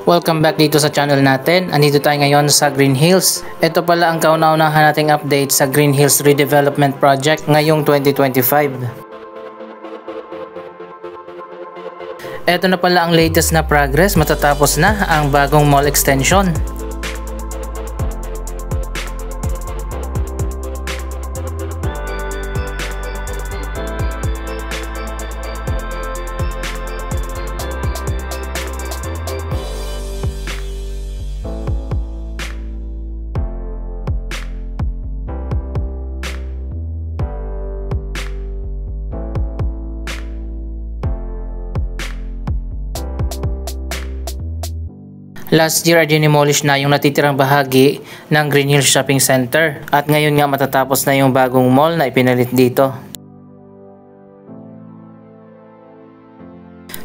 Welcome back dito sa channel natin. Andito tayo ngayon sa Green Hills. Ito pala ang kauna-unahan nating update sa Green Hills Redevelopment Project ngayong 2025. Ito na pala ang latest na progress matatapos na ang bagong mall extension. Last year ay dinemolish na yung natitirang bahagi ng Green Hills Shopping Center at ngayon nga matatapos na yung bagong mall na ipinalit dito.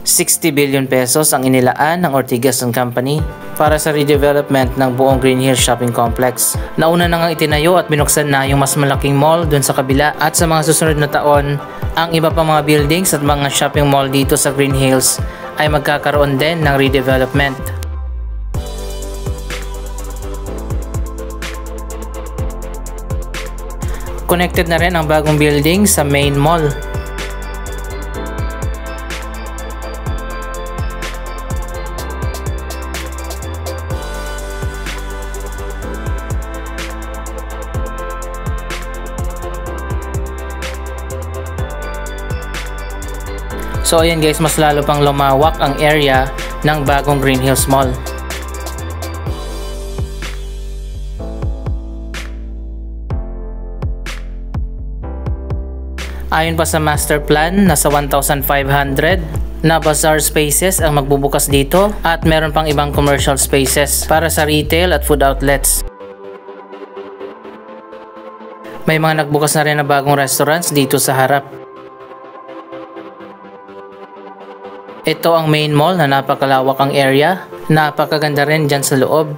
60 billion pesos ang inilaan ng Ortigas & Company para sa redevelopment ng buong Green Hills Shopping Complex. Nauna na nga itinayo at binuksan na yung mas malaking mall dun sa kabila at sa mga susunod na taon, ang iba pang mga buildings at mga shopping mall dito sa Green Hills ay magkakaroon din ng redevelopment. Connected na rin ang bagong building sa main mall. So ayan guys, mas lalo pang lumawak ang area ng bagong Green Hills Mall. Ayon pa sa master plan, nasa 1,500 na bazaar spaces ang magbubukas dito at meron pang ibang commercial spaces para sa retail at food outlets. May mga nagbukas na rin na bagong restaurants dito sa harap. Ito ang main mall na napakalawak ang area, napakaganda rin dyan sa loob.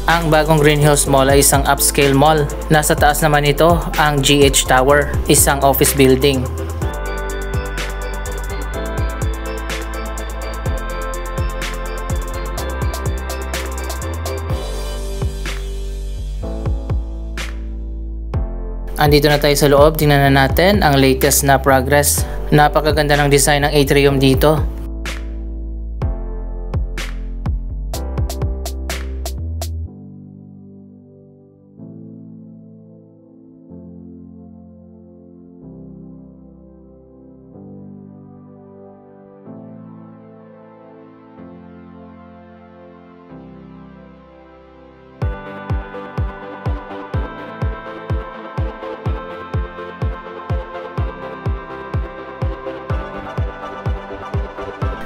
Ang bagong Green Hills Mall ay isang upscale mall. Nasa taas naman ito ang GH Tower, isang office building. Andito na tayo sa loob, tingnan na natin ang latest na progress. Napakaganda ng design ng atrium dito.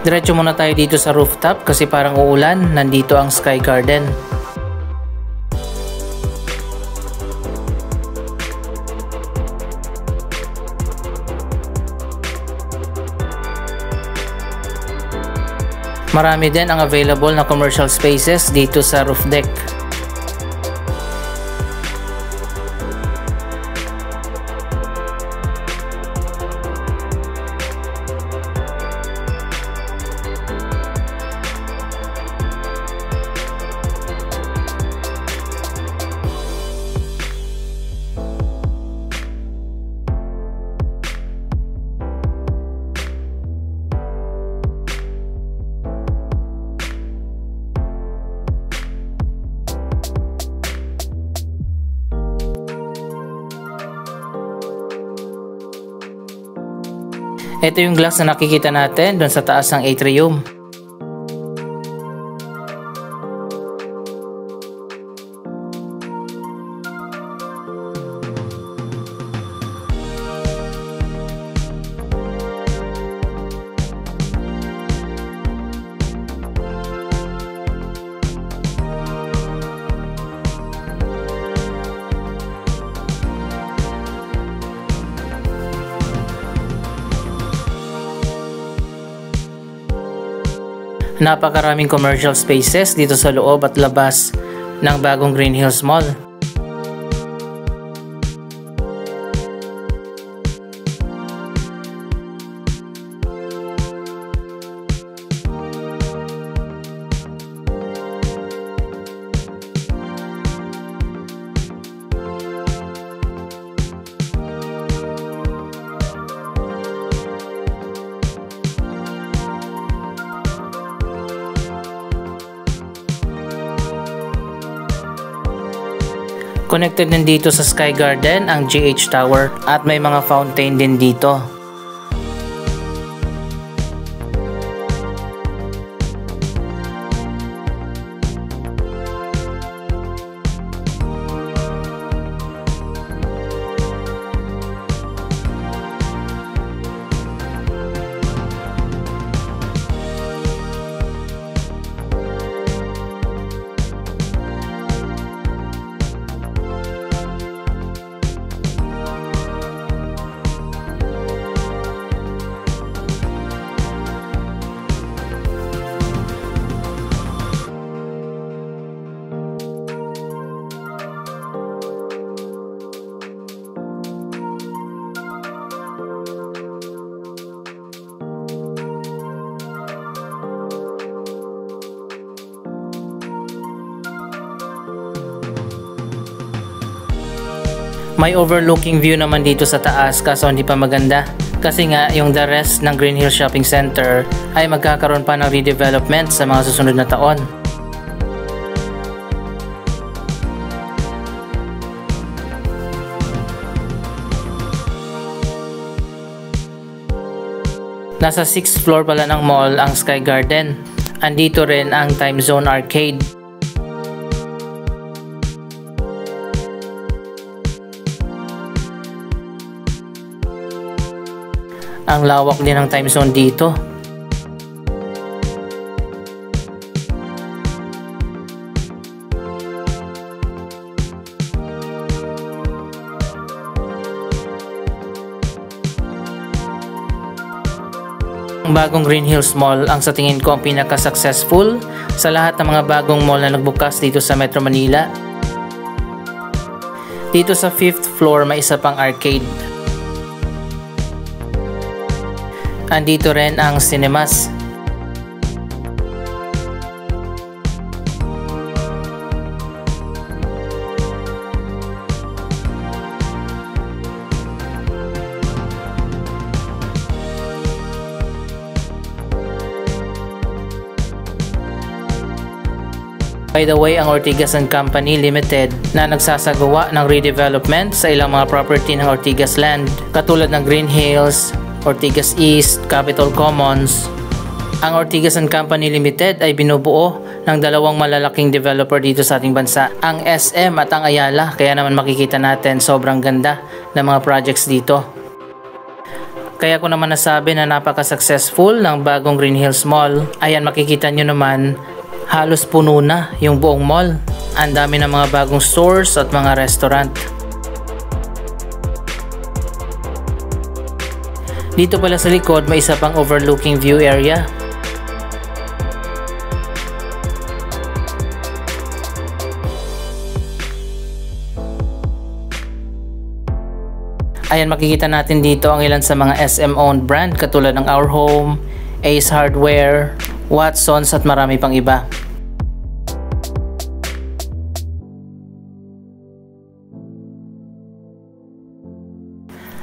Diretso muna tayo dito sa rooftop kasi parang uulan, nandito ang Sky Garden. Marami din ang available na commercial spaces dito sa roof deck. Ito yung glass na nakikita natin doon sa taas ng atrium. Napakaraming commercial spaces dito sa loob at labas ng bagong Green Hills Mall. Connected din dito sa Sky Garden ang GH Tower at may mga fountain din dito. May overlooking view naman dito sa taas kaso hindi pa maganda. Kasi nga yung the rest ng Green Hills Shopping Center ay magkakaroon pa ng redevelopment sa mga susunod na taon. Nasa 6th floor pala ng mall ang Sky Garden. Andito rin ang Time Zone Arcade. Ang lawak din ng time zone dito. Ang bagong Green Hills Mall ang sa tingin ko ang pinaka-successful sa lahat ng mga bagong mall na nagbukas dito sa Metro Manila. Dito sa 5th floor may isa pang arcade. Andito rin ang cinemas. By the way, ang Ortigas & Company Limited na nagsasagawa ng redevelopment sa ilang mga property ng Ortigas Land katulad ng Green Hills, Ortigas East, Capitol Commons. Ang Ortigas & Company Limited ay binubuo ng dalawang malalaking developer dito sa ating bansa, ang SM at ang Ayala, kaya naman makikita natin sobrang ganda ng mga projects dito. Kaya ko naman nasabi na napaka-successful ng bagong Green Hills Mall. Ayan, makikita nyo naman halos puno na yung buong mall. Ang dami ng mga bagong stores at mga restaurant. Dito pala sa likod may isa pang overlooking view area. Ayan, makikita natin dito ang ilan sa mga SM owned brand katulad ng Our Home, Ace Hardware, Watsons at marami pang iba.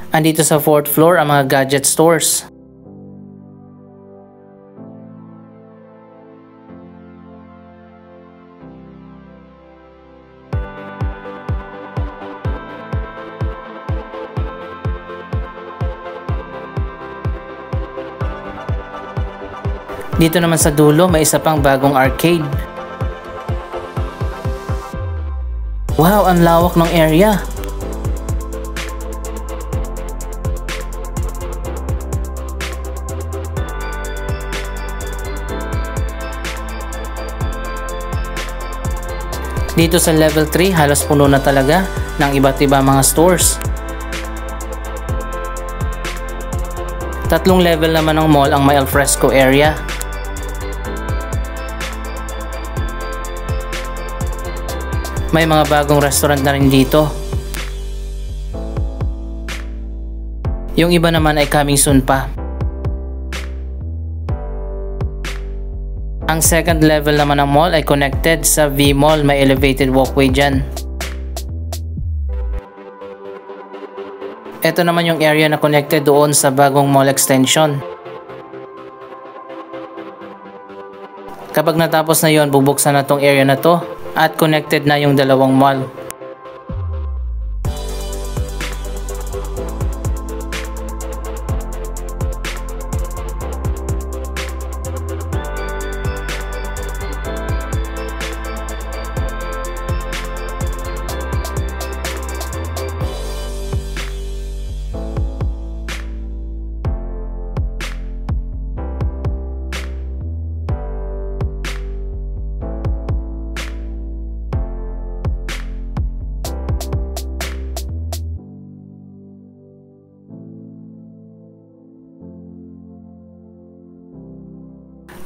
Andito sa 4th floor ang mga gadget stores. Dito naman sa dulo may isa pang bagong arcade. Wow, ang lawak ng area. Dito sa level 3 halos puno na talaga ng iba't iba mga stores. Tatlong level naman ng mall ang may alfresco area. May mga bagong restaurant na rin dito. Yung iba naman ay coming soon pa. Ang second level naman ng mall ay connected sa V-Mall, may elevated walkway dyan. Ito naman yung area na connected doon sa bagong mall extension. Kapag natapos na yon, bubuksan na tong area na to at connected na yung dalawang mall.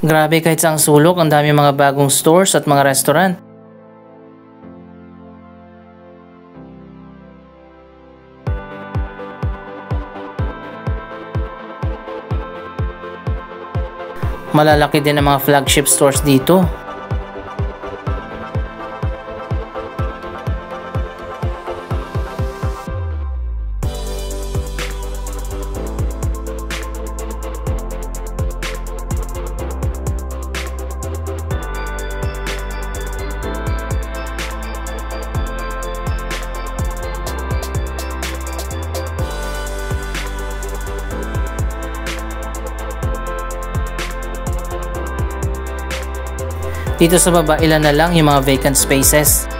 Grabe, kahit sa ang sulok, ang dami mga bagong stores at mga restaurant. Malalaki din ang mga flagship stores dito. Dito sa baba, ilan na lang yung mga vacant spaces.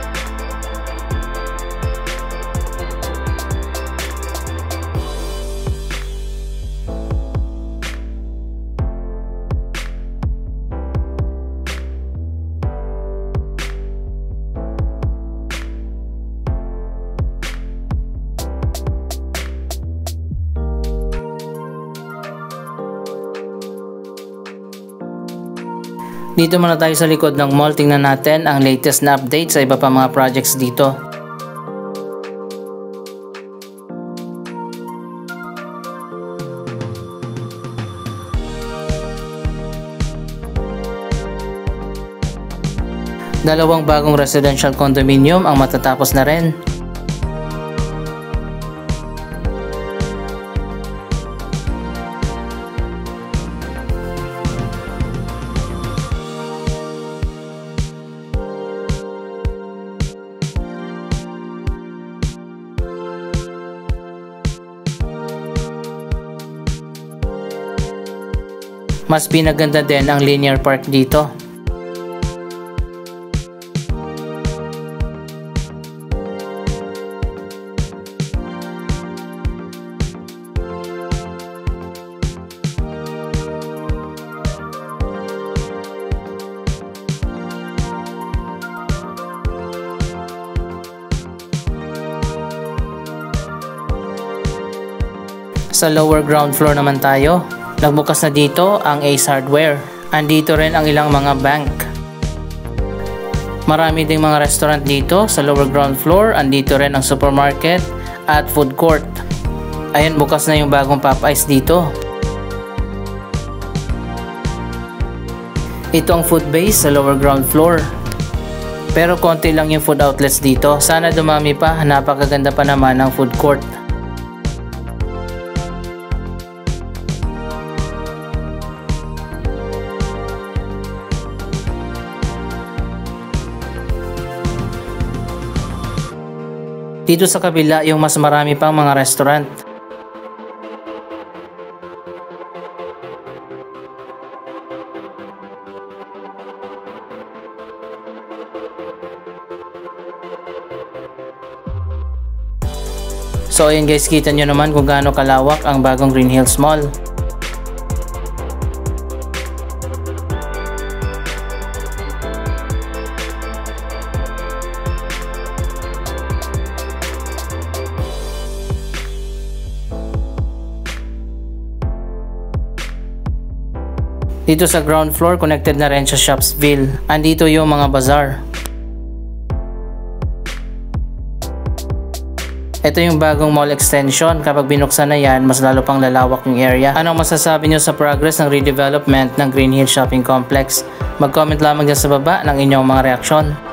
Dito muna tayo sa likod ng mall, tingnan natin ang latest na update sa iba pa mga projects dito. Dalawang bagong residential condominium ang matatapos na rin. Mas pinaganda din ang linear park dito. Sa lower ground floor naman tayo. Nagbukas na dito ang Ace Hardware. Andito rin ang ilang mga bank. Marami ding mga restaurant dito sa lower ground floor. Andito rin ang supermarket at food court. Ayan, bukas na yung bagong Popeyes dito. Ito ang food base sa lower ground floor. Pero konti lang yung food outlets dito. Sana dumami pa. Napakaganda pa naman ang food court. Dito sa kabila yung mas marami pang mga restaurant. So ayun guys, kita nyo naman kung gaano kalawak ang bagong Green Hills Mall. Dito sa ground floor, connected na rin sa Shopsville. Andito yung mga bazaar. Ito yung bagong mall extension. Kapag binuksan na yan, mas lalo pang lalawak yung area. Anong masasabi nyo sa progress ng redevelopment ng Green Hills Shopping Complex? Mag-comment lamang dyan sa baba ng inyong mga reaksyon.